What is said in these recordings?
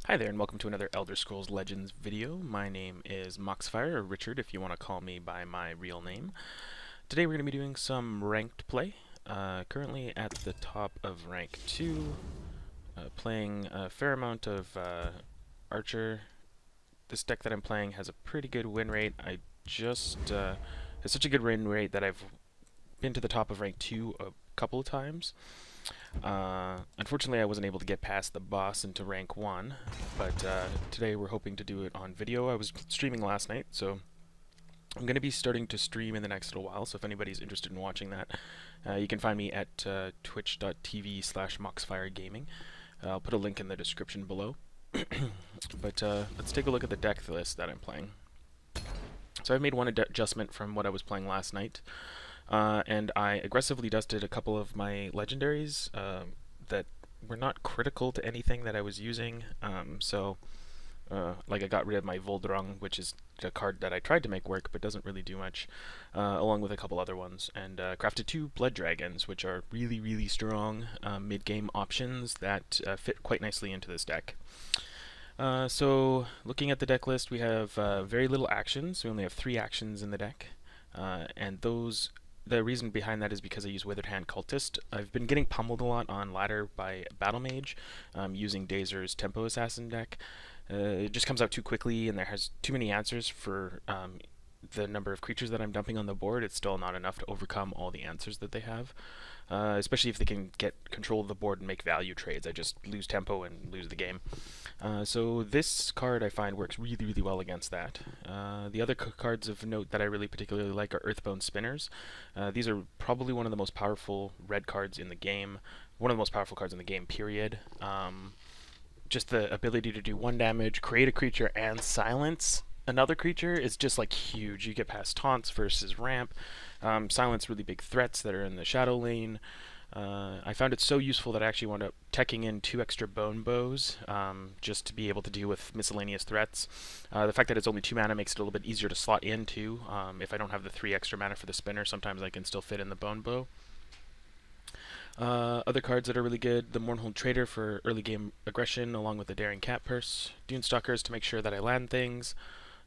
Hi there, and welcome to another Elder Scrolls Legends video. My name is Moxfire, or Richard if you want to call me by my real name. Today we're going to be doing some ranked play. Currently at the top of rank 2, playing a fair amount of Archer. This deck that I'm playing has a pretty good win rate. Has such a good win rate that I've been to the top of rank 2 a couple of times. Unfortunately, I wasn't able to get past the boss into rank 1, but today we're hoping to do it on video. I was streaming last night, so I'm going to be starting to stream in the next little while, so if anybody's interested in watching that, you can find me at twitch.tv/moxfiregaming. I'll put a link in the description below. But let's take a look at the deck list that I'm playing. So I've made one adjustment from what I was playing last night. And I aggressively dusted a couple of my legendaries that were not critical to anything that I was using. Like I got rid of my Voldrang, which is a card that I tried to make work but doesn't really do much, along with a couple other ones, and crafted 2 Blood Dragons, which are really, really strong mid-game options that fit quite nicely into this deck. So looking at the deck list, we have very little actions. We only have 3 actions in the deck, and the reason behind that is because I use Withered Hand Cultist. I've been getting pummeled a lot on ladder by Battle Mage, using Dazer's Tempo Assassin deck. It just comes out too quickly, and there has too many answers for the number of creatures that I'm dumping on the board. It's still not enough to overcome all the answers that they have, especially if they can get control of the board and make value trades. I just lose tempo and lose the game. So this card I find works really, really well against that. The other cards of note that I really particularly like are Earthbound Spinners. These are probably one of the most powerful red cards in the game. One of the most powerful cards in the game, period. Just the ability to do 1 damage, create a creature, and silence another creature is just like huge. You get past taunts versus ramp, silence really big threats that are in the shadow lane. I found it so useful that I actually wound up teching in 2 extra bone bows, just to be able to deal with miscellaneous threats. The fact that it's only 2 mana makes it a little bit easier to slot in too. If I don't have the 3 extra mana for the spinner, sometimes I can still fit in the bone bow. Other cards that are really good, the Mournhold Trader for early game aggression, along with the Daring Cat Purse. Dunestalkers to make sure that I land things.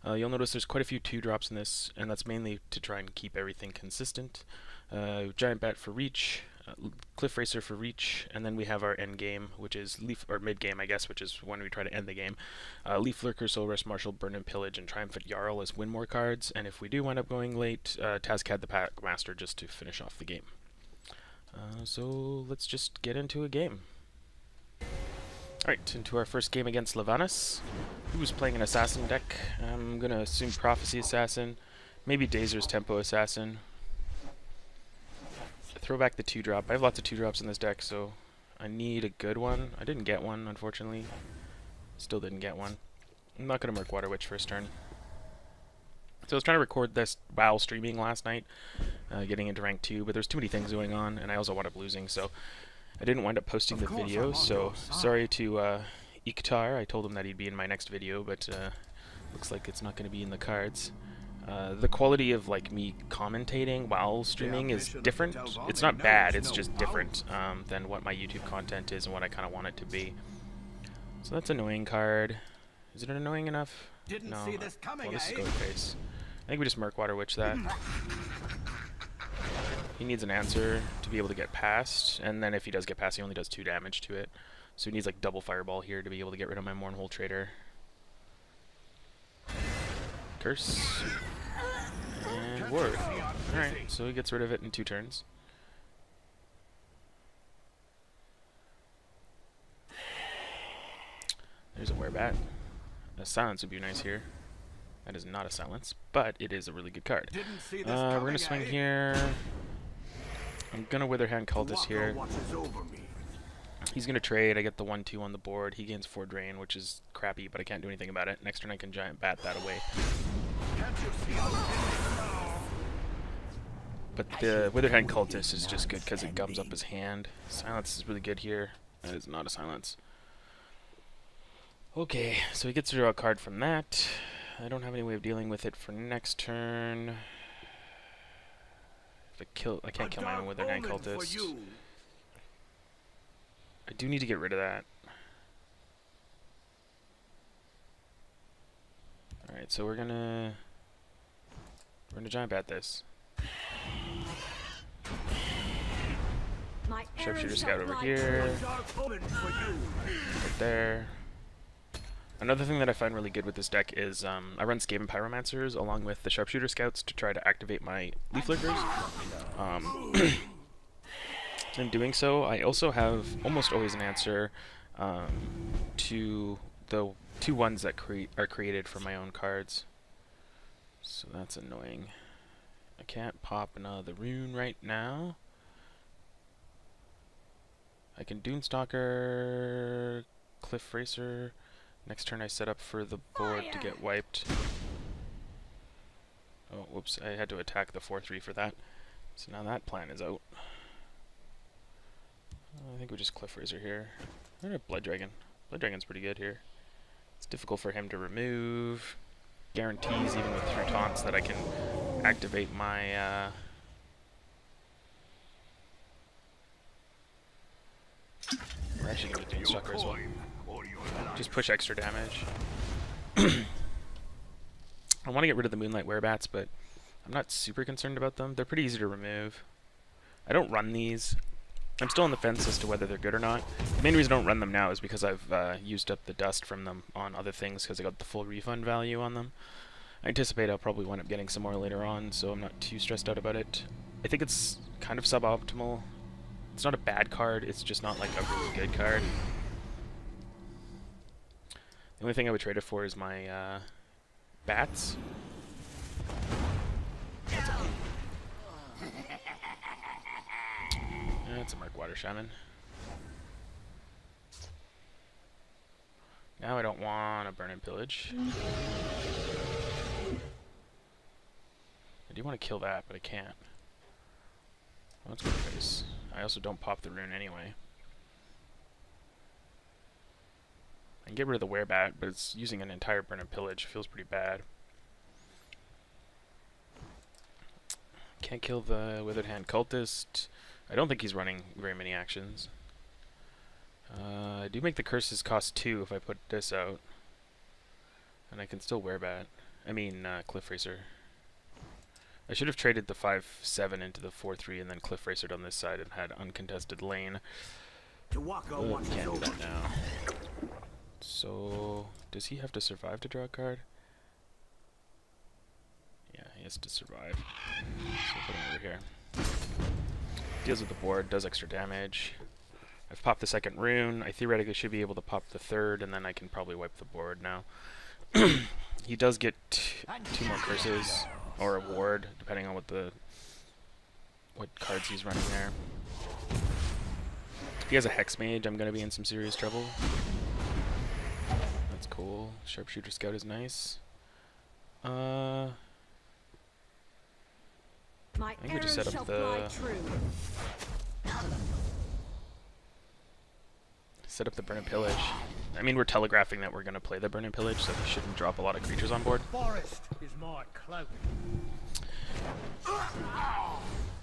You'll notice there's quite a few 2-drops in this, and that's mainly to try and keep everything consistent. Giant Bat for reach, Cliff Racer for reach, and then we have our end game, which is mid game, I guess, which is when we try to end the game. Leaf Lurker, Soul Rest Marshal, Burn and Pillage, and Triumphant Jarl as win more cards, and if we do wind up going late, Tazcad the Packmaster just to finish off the game. So let's just get into a game. Alright, into our first game against Levanus, who's playing an Assassin deck. I'm gonna assume Prophecy Assassin, maybe Dazer's Tempo Assassin. Throw back the 2-drop. I have lots of 2-drops in this deck, so I need a good one. I didn't get one, unfortunately. Still didn't get one. I'm not gonna Murkwater Witch first turn. So I was trying to record this while streaming last night, getting into rank 2, but there's too many things going on, and I also wound up losing, so I didn't wind up posting the video, so sorry to Iktar. I told him that he'd be in my next video, but looks like it's not going to be in the cards. The quality of like me commentating while streaming is different. It's not bad, it's just different than what my YouTube content is and what I kind of want it to be. So that's an annoying card. Is it annoying enough? No. Well, this is Goat Face. I think we just Murkwater Witch that. He needs an answer to be able to get past, and then if he does get past, he only does 2 damage to it. So he needs like double Fireball here to be able to get rid of my Mournhold Trader. Curse. And Ward. Alright, so he gets rid of it in 2 turns. There's a Werebat. A Silence would be nice here. That is not a Silence, but it is a really good card. We're going to swing here. I'm going to Wither Hand Cultist here. He's going to trade. I get the 1-2 on the board. He gains 4 drain, which is crappy, but I can't do anything about it. Next turn I can Giant Bat that away. But the Withered Hand Cultist is just good because it gums up his hand. Silence is really good here. That is not a Silence. Okay, so he gets to draw a card from that. I don't have any way of dealing with it for next turn. I can't kill my own Withered Hand Cultist. I do need to get rid of that. Alright, so we're gonna giant bat this. Sharpshooter scout over here. Right there. Another thing that I find really good with this deck is I run Skaven Pyromancers along with the Sharpshooter Scouts to try to activate my Leaf Flickers. In doing so, I also have almost always an answer to the 2 ones that are created from my own cards. So that's annoying. I can't pop another rune right now. I can Doomstalker, Cliff Racer. Next turn I set up for the board to get wiped. Oh, whoops, I had to attack the 4-3 for that. So now that plan is out. I think we just Cliff Razor here. Or Blood Dragon. Blood Dragon's pretty good here. It's difficult for him to remove. Guarantees, even with through taunts, that I can activate my... We're actually going to do Doomstalker as well. Just push extra damage. I want to get rid of the Moonlight Werebats, but I'm not super concerned about them. They're pretty easy to remove. I don't run these. I'm still on the fence as to whether they're good or not. The main reason I don't run them now is because I've used up the dust from them on other things because I got the full refund value on them. I anticipate I'll probably wind up getting some more later on, so I'm not too stressed out about it. I think it's kind of suboptimal. It's not a bad card, it's just not like a really good card. The only thing I would trade it for is my bats. That's a Murkwater Shaman. Now I don't want to burn and pillage. I do want to kill that, but I can't. Well, that's good face. I also don't pop the rune anyway. I can get rid of the Werebat, but it's using an entire burn and pillage. Feels pretty bad. Can't kill the Withered Hand Cultist. I don't think he's running very many actions. I do make the curses cost 2 if I put this out. And I can still Werebat. I mean, Cliff Racer. I should have traded the 5-7 into the 4-3 and then Cliff Racered on this side and had uncontested lane. Can't do that now. So, does he have to survive to draw a card? Yeah, he has to survive. So put him over here. Deals with the board, does extra damage. I've popped the second rune. I theoretically should be able to pop the third, and then I can probably wipe the board now. He does get 2 more curses, or a ward, depending on what cards he's running there. If he has a Hex Mage, I'm going to be in some serious trouble. That's cool. Sharpshooter Scout is nice. I think we just set up the... Set up the Burn and Pillage. I mean, we're telegraphing that we're going to play the Burn and Pillage, so we shouldn't drop a lot of creatures on board. Forest is my cloak.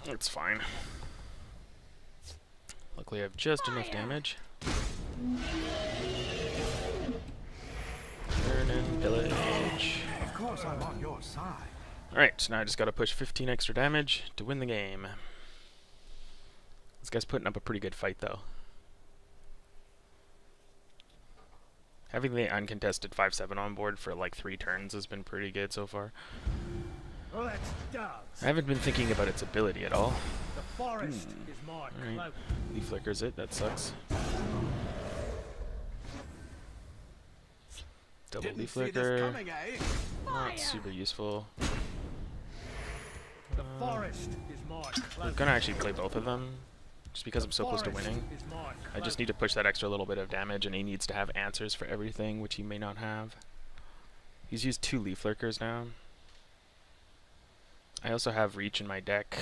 It's fine. Luckily, I have just enough damage. Burn and Pillage. Of course, I'm on your side. Alright, so now I just got to push 15 extra damage to win the game. This guy's putting up a pretty good fight, though. Having the uncontested 5-7 on board for like 3 turns has been pretty good so far. Let's dance. I haven't been thinking about its ability at all. The forest is my Alright, cloak. Leaf Flickers it, that sucks. Double Leaf Flicker. Not super useful. The forest is my cloak. I'm gonna actually play both of them, just because I'm so close to winning. Is my I just need to push that extra little bit of damage, and he needs to have answers for everything, which he may not have. He's used 2 Leaf Lurkers now. I also have Reach in my deck.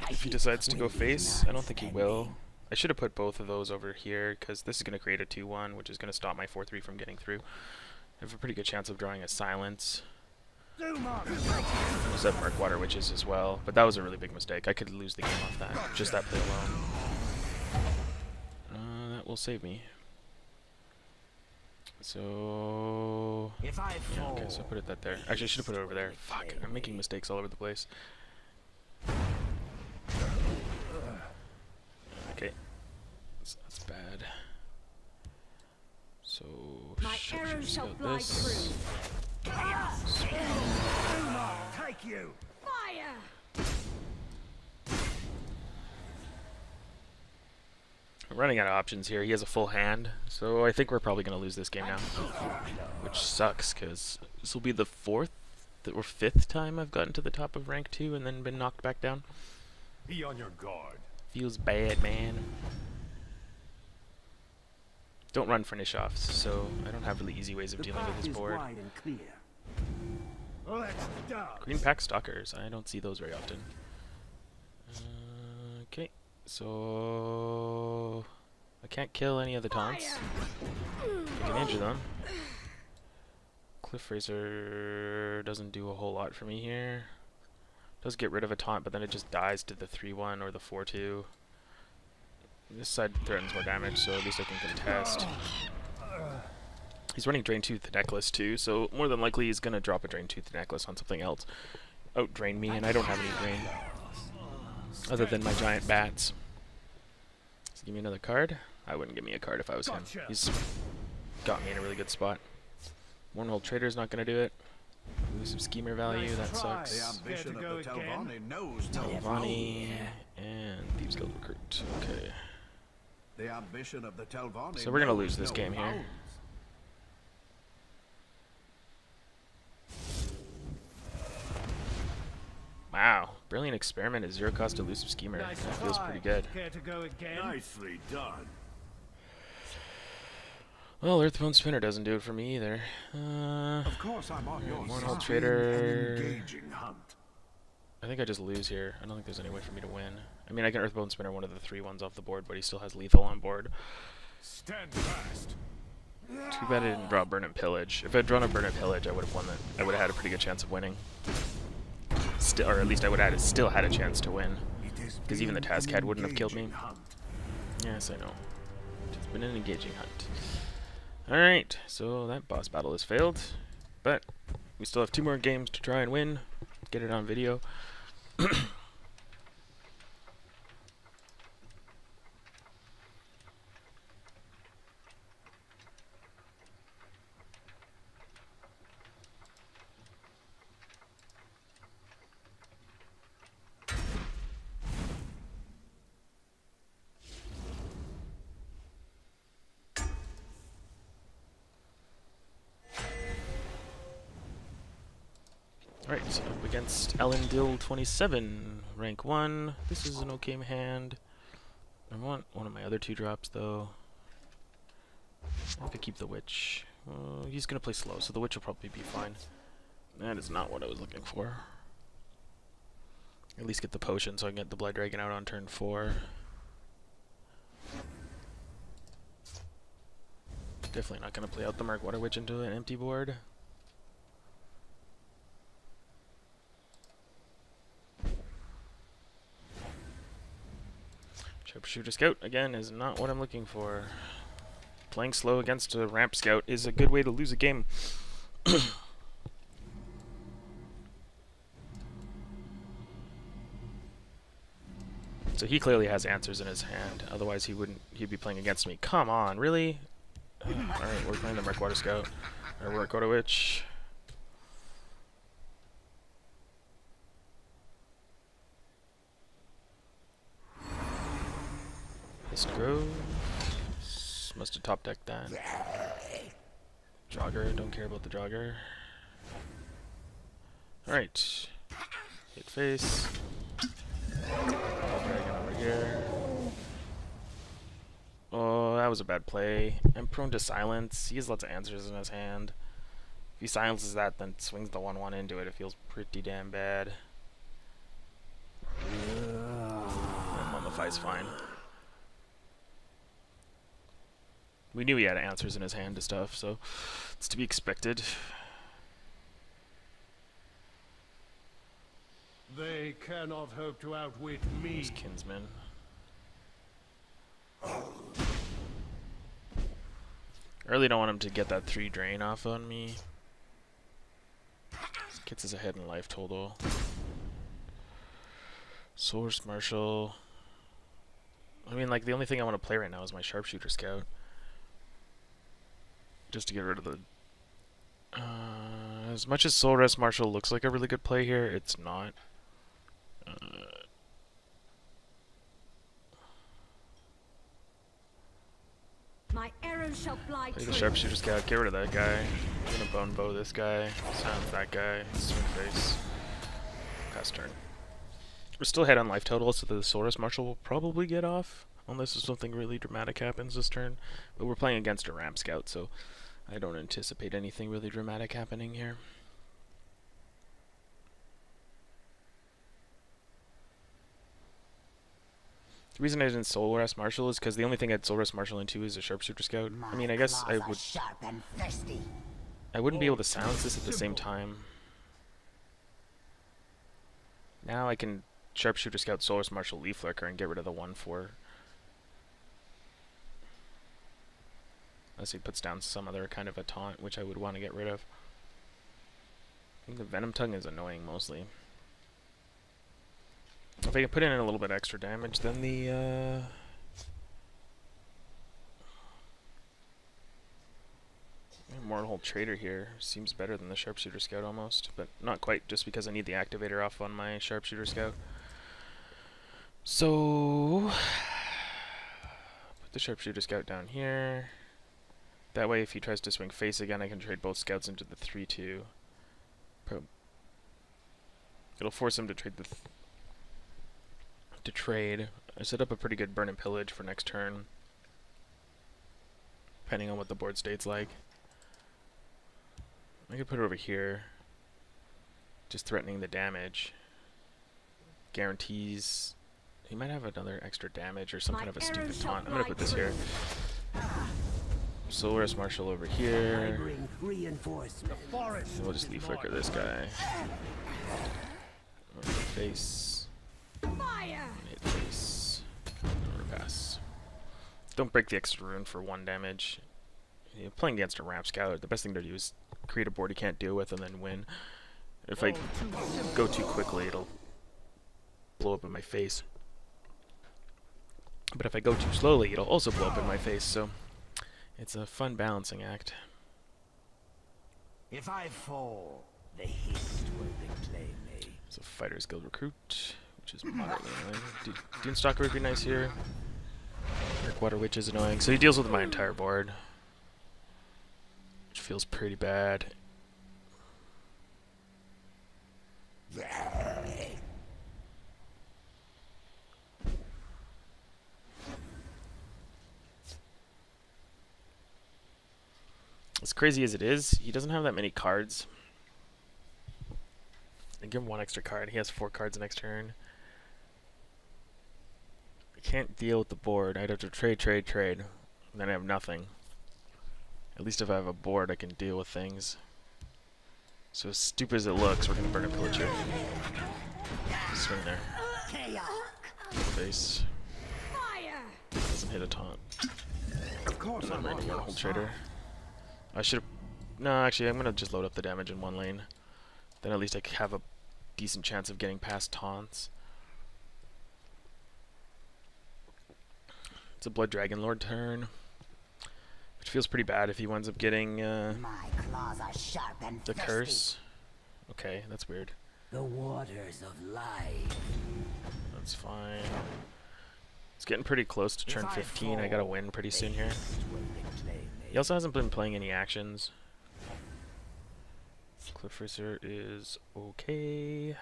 If he decides to go face, I don't think he will. I should have put both of those over here, because this is going to create a 2-1, which is going to stop my 4-3 from getting through. I have a pretty good chance of drawing a Silence. I also have Murkwater Witches as well, but that was a really big mistake. I could lose the game off that, just that play alone. That will save me. So If I yeah, fall, okay, so put it that there. Actually, I should have put it over there. Fuck, I'm making mistakes all over the place. Okay, so that's bad. So My arrows shall fly this. true. take you. Fire! I'm running out of options here. He has a full hand, so I think we're probably going to lose this game now, which sucks because this will be the fourth or fifth time I've gotten to the top of rank 2 and then been knocked back down. Be on your guard. Feels bad, man. Don't run finish offs, so I don't have really easy ways of dealing with his board. Wide and clear. Let's dance. Green pack stalkers. I don't see those very often. Okay, so I can't kill any of the taunts. I can injure them. Cliff Razor doesn't do a whole lot for me here. Does get rid of a taunt, but then it just dies to the 3-1 or the 4-2. This side threatens more damage, so at least I can contest. He's running Drain Tooth Necklace too, so more than likely he's gonna drop a Drain Tooth Necklace on something else. Out-drain me, and I don't have any drain. Other than my giant bats. Does he give me another card? I wouldn't give me a card if I was him. He's got me in a really good spot. Wormhole Trader's not gonna do it. Lose some schemer value, that Nice try. sucks. The ambition of the Telvanni knows Telvanni and Thieves Guild Recruit. Okay. The ambition of the Telvanni. So we're gonna lose this game here. Wow. Brilliant Experiment is 0 cost elusive schemer. Nice That feels try. pretty good. Care to go again? Nicely done. Well, Earthbone Spinner doesn't do it for me either. Of course, I'm on your Wormhole side. Trader. An engaging hunt. I think I just lose here. I don't think there's any way for me to win. I mean, I can Earthbone Spinner one of the 3-1s off the board, but he still has lethal on board. Stand fast. Too bad I didn't draw Burn and Pillage. If I'd drawn a Burn and Pillage, I would have won that. I would have had a pretty good chance of winning. Still, or at least I would have still had a chance to win. Because even the Tazcad wouldn't have killed me. Yes, I know. It's been an engaging hunt. Alright, so that boss battle has failed. But we still have 2 more games to try and win. Get it on video. Alright, so up against Elendil 27, rank 1. This is an okay hand. I want one of my other 2 drops though. I could keep the Witch. He's gonna play slow, so the Witch will probably be fine. That is not what I was looking for. At least get the potion so I can get the Blood Dragon out on turn 4. Definitely not gonna play out the Murkwater Witch into an empty board. Sharpshooter Scout, again, is not what I'm looking for. Playing slow against a Ramp Scout is a good way to lose a game. So he clearly has answers in his hand, otherwise he'd be playing against me. Come on, really? Alright, we're playing the Murkwater Scout. Or Murkwater Witch. Grove. Must have top decked that. Jogger, don't care about the Jogger. Alright. Hit face. Dragon over here. Oh, that was a bad play. I'm prone to silence. He has lots of answers in his hand. If he silences that, then swings the 1-1 into it. It feels pretty damn bad. Mummify's fine. We knew he had answers in his hand to stuff, so it's to be expected. They cannot hope to outwit me. Here's Kinsman. I really don't want him to get that 3 drain off on me. Gets us ahead in life total. Source Marshal. I mean, like, the only thing I want to play right now is my Sharpshooter Scout. Just to get rid of the... as much as Soul Rest Marshal looks like a really good play here, it's not. My arrow shall fly Play the true. Sharpshooter Scout, get rid of that guy. I'm gonna Bone Bow this guy, silence that guy, swing face. Pass turn. We're still ahead on life total, so the Soul Rest Marshal will probably get off, unless something really dramatic happens this turn. But we're playing against a Ramp Scout, so I don't anticipate anything really dramatic happening here. The reason I didn't Soul Rest Marshal is because the only thing I'd Soul Rest Marshal into is a Sharpshooter Scout. I mean, I guess I would... I wouldn't be able to silence this at the same time. Now I can Sharpshooter Scout, Soul Rest Marshal, Leaf Lurker, and get rid of the 1/4. Unless he puts down some other kind of a taunt, which I would want to get rid of. I think the Venom Tongue is annoying mostly. If I can put in a little bit extra damage, then the Mortal Trader here seems better than the Sharpshooter Scout almost, but not quite, just because I need the activator off on my Sharpshooter Scout. So put the Sharpshooter Scout down here. That way if he tries to swing face again, I can trade both scouts into the 3/2. It'll force him to trade the trade. I set up a pretty good Burn and Pillage for next turn, depending on what the board state's like. I could put it over here, just threatening the damage. Guarantees he might have another extra damage or some kind of a stupid taunt. I'm gonna put this here. Soul Rest Marshal over here. We'll just Leaf Flicker this guy. Face. Fire! Hit face. Pass. Don't break the extra rune for 1 damage. You're playing against a Ramp Scout, the best thing to do is create a board he can't deal with and then win. If I go too quickly, it'll blow up in my face. But if I go too slowly, it'll also blow up in my face, so it's a fun balancing act. If I fall, the Hist will reclaim me. It's a Fighters Guild recruit, which is moderately annoying. Doomstalker would be nice here. Darkwater Witch is annoying, so he deals with my entire board, which feels pretty bad. As crazy as it is, he doesn't have that many cards. I give him 1 extra card. He has 4 cards next turn. I can't deal with the board. I'd have to trade. And then I have nothing. At least if I have a board, I can deal with things. So as stupid as it looks, we're gonna Burn a Pillager. Swing there. Face. Fire! Doesn't hit a taunt. Of course I'm I'm ready on to your Mortal side. Trader. I should have... No, actually, I'm gonna just load up the damage in 1 lane. Then at least I have a decent chance of getting past taunts. It's a Blood Dragon Lord turn, which feels pretty bad if he winds up getting My claws are sharp and the thirsty. curse. Okay, that's weird. The waters of life. That's fine. It's getting pretty close to turn 15. I gotta win pretty soon here. Will reclaim me. He also hasn't been playing any actions. Cliff Racer is okay.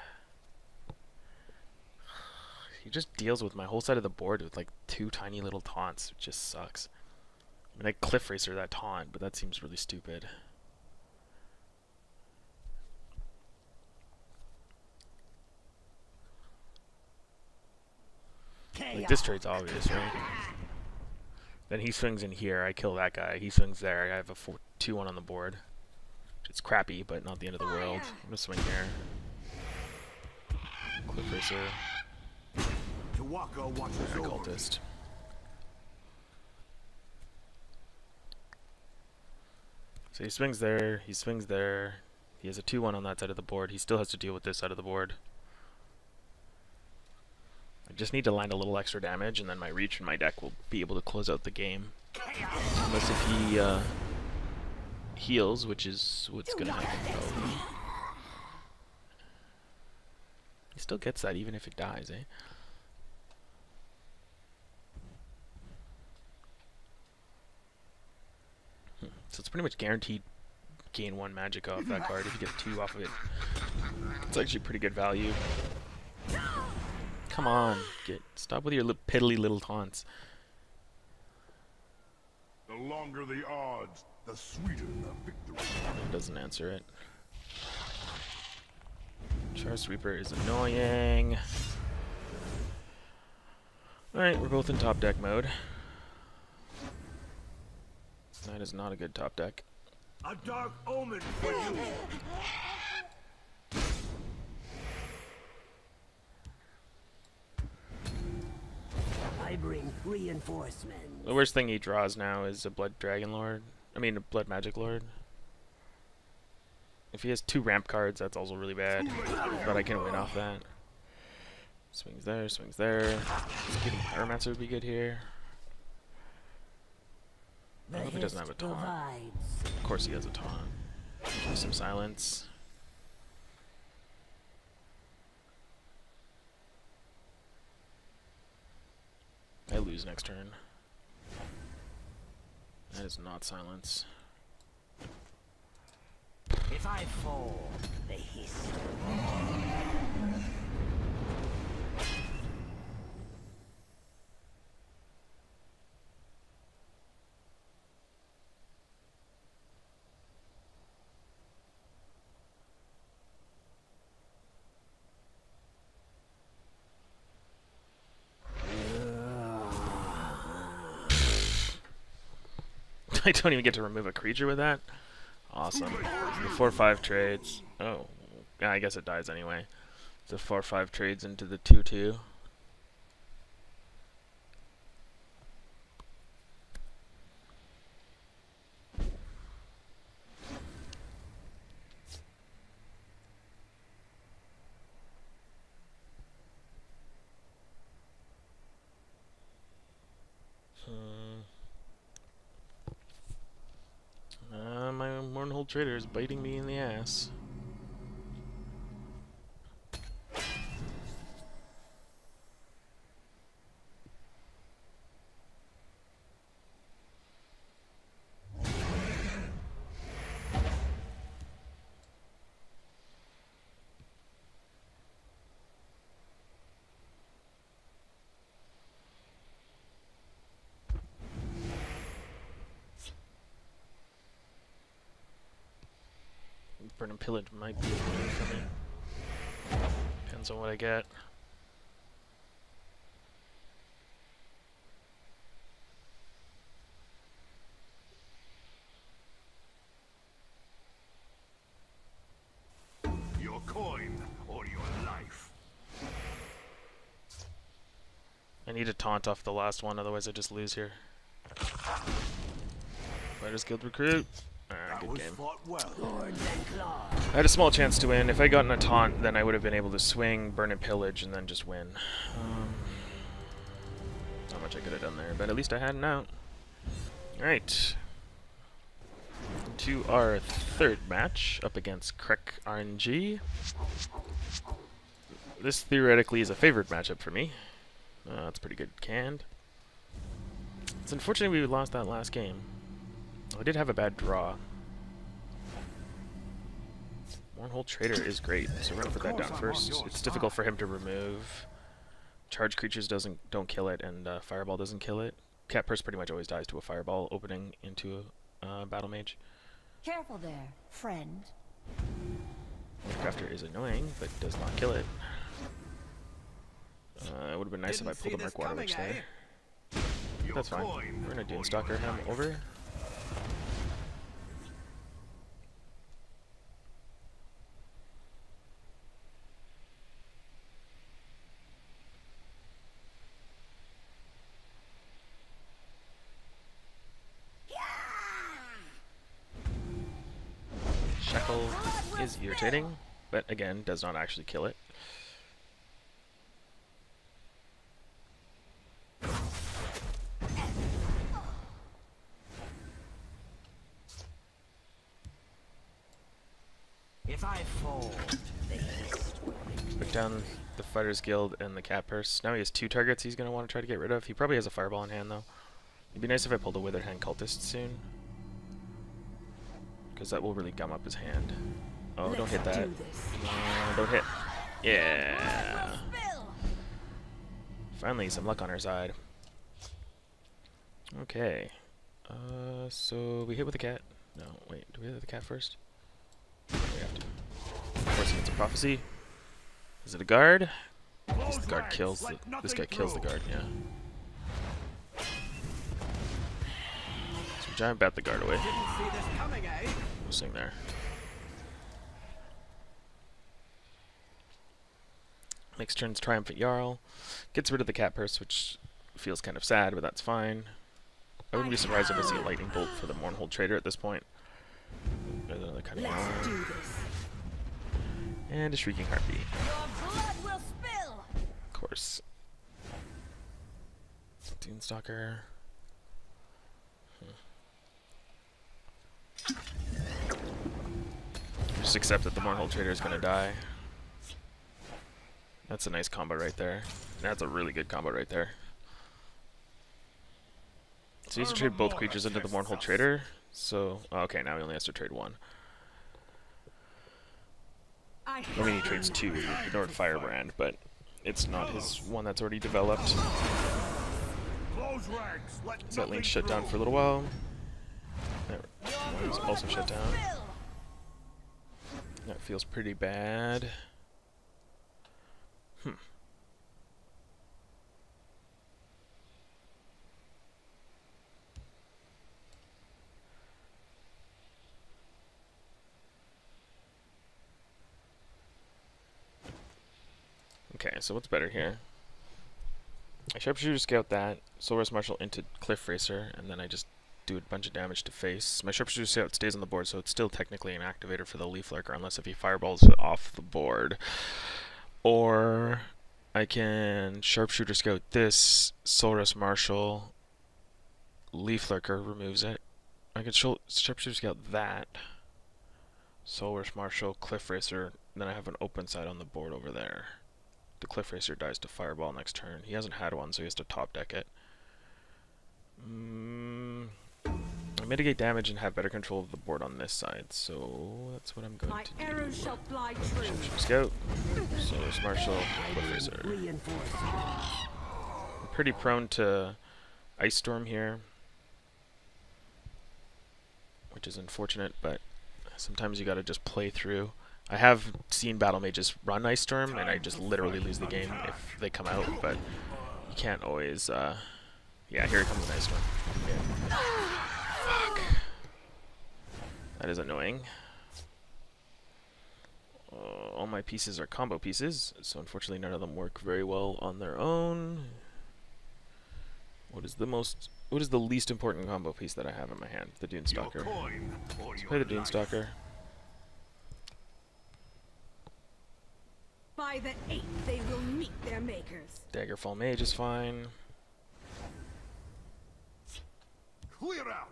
He just deals with my whole side of the board with like 2 tiny little taunts. It just sucks. I mean, I Cliff Racer that taunt, but that seems really stupid. Like, this trade's obvious, right? Then he swings in here, I kill that guy. He swings there, I have a 2-1 on the board. It's crappy, but not the end of the world. I'm gonna swing here. Cliff Racer, Tawako watches over. Occultist. So he swings there, he swings there. He has a 2-1 on that side of the board. He still has to deal with this side of the board. I just need to land a little extra damage, and then my reach and my deck will be able to close out the game. Unless if he heals, which is what's going to happen probably. He still gets that even if it dies, eh? So it's pretty much guaranteed gain 1 magic off that card. If you get 2 off of it, it's actually pretty good value. Come on, stop with your piddly little taunts. The longer the odds, the sweeter the victory. It doesn't answer it. Char Sweeper is annoying. Alright, we're both in top deck mode. That is not a good top deck. A dark omen for you. I bring reinforcements. The worst thing he draws now is a Blood Dragon Lord. I mean, a Blood Magic Lord. If he has 2 ramp cards, that's also really bad. But I can win off that. Swings there, swings there. Just getting Pyromancer would be good here. I hope he doesn't have a taunt. Of course he has a taunt. Give me some silence. I lose next turn. That is not silence. If I fall, the hiss. I don't even get to remove a creature with that. Awesome. The 4/5 trades. Oh, yeah, I guess it dies anyway. The 4/5 trades into the 2/2. My Mournhold Trader is biting me in the ass. Burn and Pillage might be a move for me. Depends on what I get. Your coin or your life. I need to taunt off the last one, otherwise I just lose here. Fighters Guild Recruit. Good game. I had a small chance to win. If I gotten a taunt, then I would have been able to swing, burn and pillage, and then just win. Not much I could have done there, but at least I had an out. Alright. To our third match, up against Krek RNG. This theoretically is a favored matchup for me. It's pretty good canned. It's unfortunate we lost that last game. I did have a bad draw. Mournhold Trader is great, so we're gonna put that down first. It's difficult for him to remove. Charge creatures don't kill it, and Fireball doesn't kill it. Cat Purse pretty much always dies to a Fireball opening into a Battle Mage. Careful there, friend. Crafter is annoying, but does not kill it. It would have been nice if I pulled a Murkwater Witch there. That's fine. We're gonna Doomstalker him over. Shackle is irritating, but again, does not actually kill it. If I fall, the haste will be Put down the Fighters Guild and the Cat Purse. Now he has 2 targets he's going to want to try to get rid of. He probably has a Fireball in hand, though. It'd be nice if I pulled a Withered Hand Cultist soon, because that will really gum up his hand. Oh, don't hit that. Don't hit. Yeah. Finally, some luck on our side. Okay. So we hit with the cat. No, wait. Do we hit with the cat first? We have to. Of course, he gets a prophecy. Is it a guard? This guard kills. This guy kills the guard. Yeah. So giant bat the guard away. We'll sing there. Next turn's Triumphant Jarl. Gets rid of the Cat Purse, which feels kind of sad, but that's fine. I wouldn't be surprised if I see a Lightning Bolt for the Mournhold Trader at this point. There's another Cunning Arm. And a Shrieking Heartbeat. Of course. Dunestalker. Just accept that the Mournhold Trader is going to die. That's a nice combo right there. That's a really good combo right there. So he has to trade both creatures into the Mournhold Trader. So, okay, now he only has to trade 1. I mean, he trades 2. He ignored Firebrand, but it's not his one that's already developed. So that lane's shut down for a little while. He's also shut down. That feels pretty bad. Okay, so what's better here? I Sharpshooter Scout that, Soul Rust Marshal into Cliff Racer, and then I just do a bunch of damage to face. My Sharpshooter Scout stays on the board, so it's still technically an activator for the Leaf Lurker, unless if he fireballs it off the board. Or I can Sharpshooter Scout this, Soul Rust Marshal, Leaf Lurker removes it. I can Sharpshooter Scout that, Soul Rust Marshal, Cliff Racer, and then I have an open side on the board over there. The Cliff Racer dies to Fireball next turn. He hasn't had one, so he has to top deck it. I mitigate damage and have better control of the board on this side, so that's what I'm going to do. Arrows shall fly true. Scout, Solar Marshal, Cliff Racer. I'm pretty prone to Ice Storm here, which is unfortunate, but sometimes you gotta just play through. I have seen Battle Mages run Ice Storm, and I just literally lose the game if they come out, but you can't always, yeah, here comes an Ice Storm. Yeah. Fuck. That is annoying. All my pieces are combo pieces, so unfortunately none of them work very well on their own. What is the least important combo piece that I have in my hand? The Dunestalker. Let's play the Dunestalker. By the 8th, they will meet their makers. Daggerfall Mage is fine. Clear out.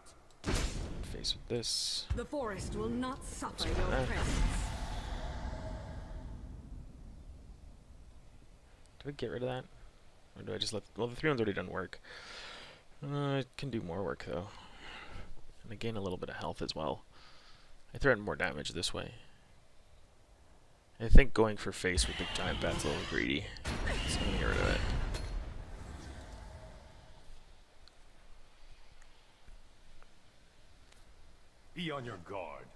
Face with this. The forest will not suffer your that. presence. Do I get rid of that? Or do I just let... Well, the 3-1's already done work. I can do more work, though. And I gain a little bit of health as well. I threaten more damage this way. I think going for face with the giant bat's a little greedy. So I'm gonna get rid of it. Be on your guard.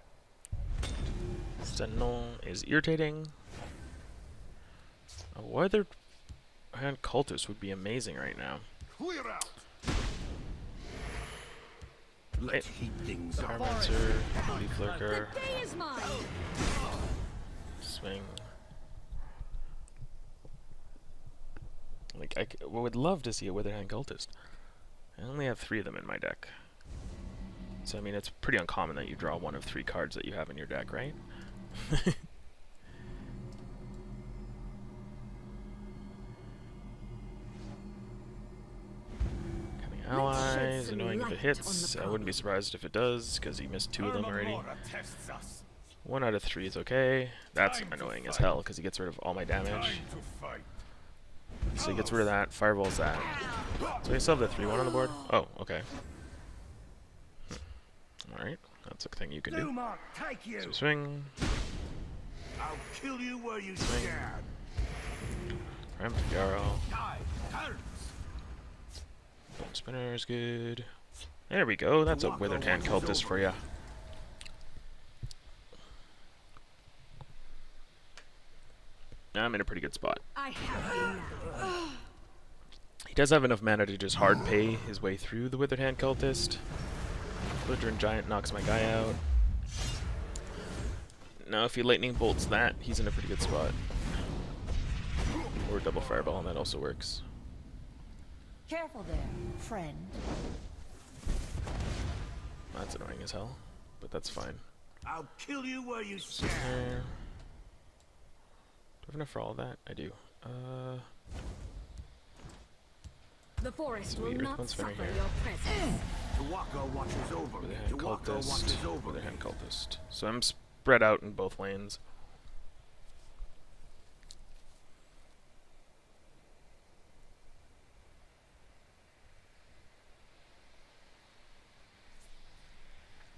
Sentinel is irritating. A Weathered Hand Cultist would be amazing right now. Clear out. Let's heat things up. Harmancer, Leaf Lurker, The day is mine. swing. Like, would love to see a Withered Hand Cultist. I only have 3 of them in my deck. So I mean, it's pretty uncommon that you draw one of 3 cards that you have in your deck, right? Allies, annoying if it hits. I wouldn't be surprised if it does, because he missed 2 of them already. Armamora tests us. 1 out of 3 is okay. That's annoying as hell, because he gets rid of all my damage. Time to fight. So he gets rid of that, fireballs that. So we still have the 3-1 on the board? Oh, okay. Alright, that's a thing you can do. Dumark, take you. So swing, I'll kill you where you Swing. stand. Ram Figaro. Die, turns. Bone Spinner is good. There we go, that's a Withered Hand Cultist for ya. I'm in a pretty good spot. I have you now. He does have enough mana to just hard pay his way through the Withered Hand Cultist. Belligerent Giant knocks my guy out. Now if he Lightning Bolts that, he's in a pretty good spot. Or double Fireball, and that also works. Careful there, friend. That's annoying as hell, but that's fine. I'll kill you where you stand. There. Do I have enough for all of that? I do. The forest will Sweet, not Earthbound Spinner suffer here. your presence. Tuwako watches over me. Withered Hand Tuwako watches Cultist. over Withered me. Hand Cultist. So I'm spread out in both lanes.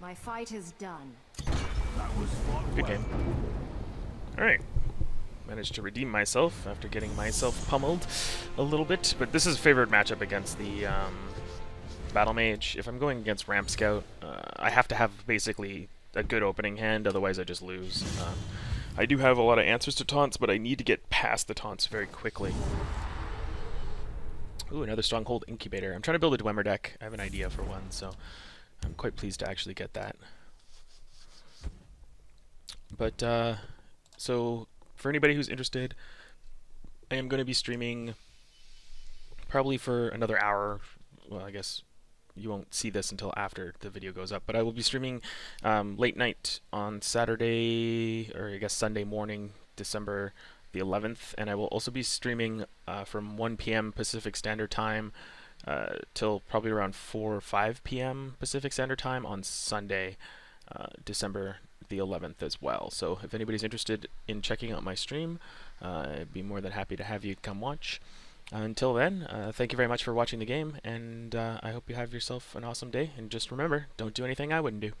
My fight is done. That was fought Good well. game. Alright. Managed to redeem myself after getting myself pummeled a little bit. But this is a favored matchup against the Battle Mage. If I'm going against Ramp Scout, I have to have basically a good opening hand, otherwise I just lose. I do have a lot of answers to taunts, but I need to get past the taunts very quickly. Ooh, another Stronghold Incubator. I'm trying to build a Dwemer deck. I have an idea for one, so I'm quite pleased to actually get that. But, so, for anybody who's interested, I am going to be streaming probably for another hour. Well, I guess you won't see this until after the video goes up, but I will be streaming late night on Saturday, or I guess Sunday morning, December the 11th, and I will also be streaming from 1 p.m. Pacific Standard Time till probably around 4 or 5 p.m. Pacific Standard Time on Sunday, December the 11th as well. So if anybody's interested in checking out my stream, I'd be more than happy to have you come watch. Until then, thank you very much for watching the game, and I hope you have yourself an awesome day, and just remember, don't do anything I wouldn't do.